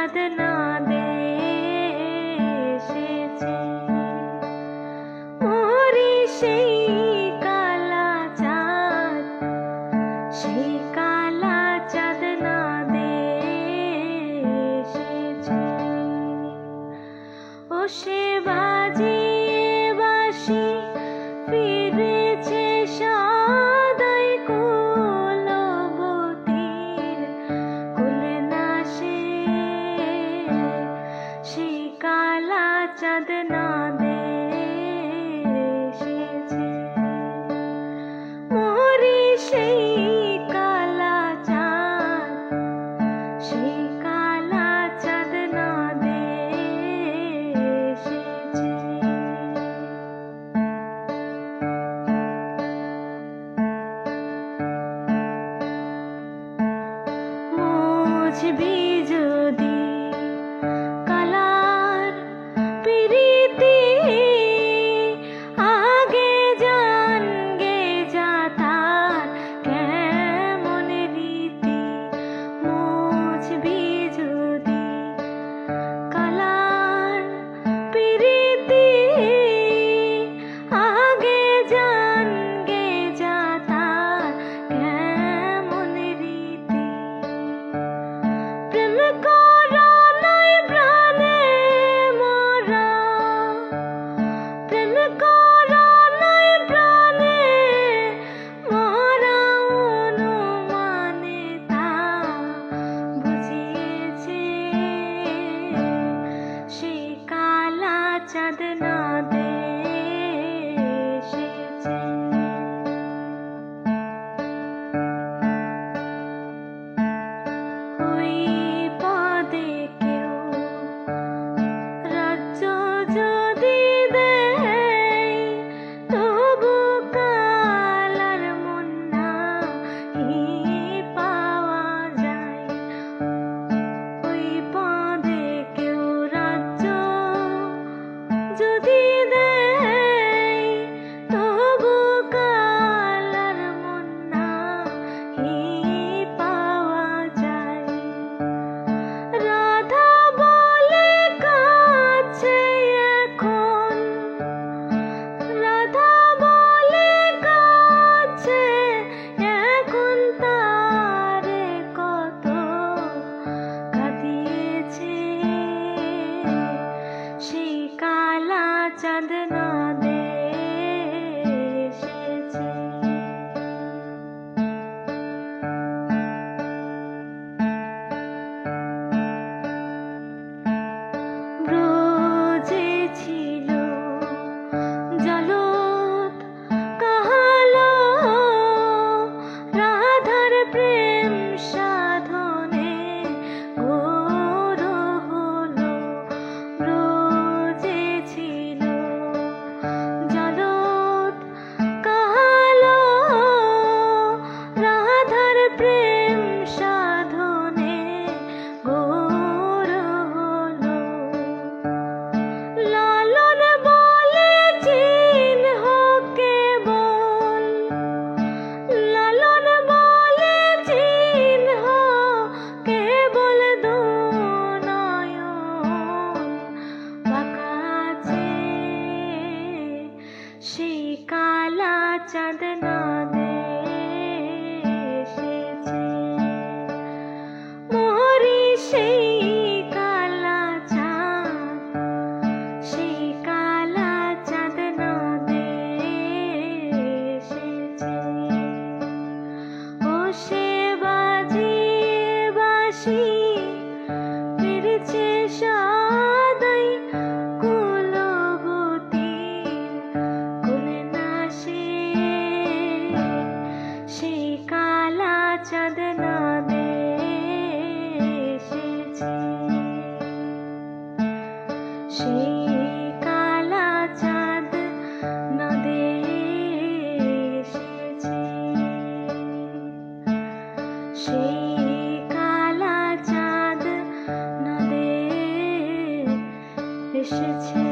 চাঁদ না এসেছে। ওরে সেই কালা চাঁদ, সেই কালা চাঁদ না এসেছে। ও সে বাজিয়ে বাঁশি ফিরেছে সদাই কুলবতীর কুলে না সে, সেই কালা চাঁদ না এসেছে। মোরে সেই কালা চাঁদ, সেই কালা চাঁদ না এসেছে। মুছবি যদি কালার প্রীতি, আগে জানগে যা তার কেমন রীতি। মুছবি যদি কালার প্রীতি, আগে জানগে যা তার কেমন রীতি। প্রেম করা নয় প্রাণে মরা, প্রেম করা নয় প্রাণে মরা, অনুমানে তা বুঝিয়েছে, সেই কালা চাঁদ না এসেছে। ওই পদে কেউ রাজ্য যদি দেয়, তবু কালার মন নাহি পাওয়া যায়। ওই পদে কেউ রাজ্য যদি দেয়, তবু কালার মন নাহি পাওয়া যায়। রাধা বলে কাছে এখন, রাধা বলে কাছে এখন, তারে কত কাঁদিয়েছে, সেই কালা চাঁদ না এসেছে। ব্রজে ছিল জলত কাহালো, রাধার প্রেম সাধনে ঘোর হলো। ব্রজে ছিল জলত কাহালো, রাধার প্রেম সাধনে ঘোর হলো। লালন বলে চিহ্ন কেবল, লালন বলে চিহ্ন কেবল, দুনয়ন বাঁকা আছে, সেই কালা চাঁদ না এসেছে। মোরে সেই কালা চাঁদ, সেই কালা চাঁদ না এসেছে। ও সে বাজিয়ে বাঁশি ফিরেছে সদাই কুলবতীর কুলে না সে, সেই কালা চাঁদ না এসেছে। সেই কালা চাঁদ না এসেছে। সেই কালা চাঁদ না এসেছে।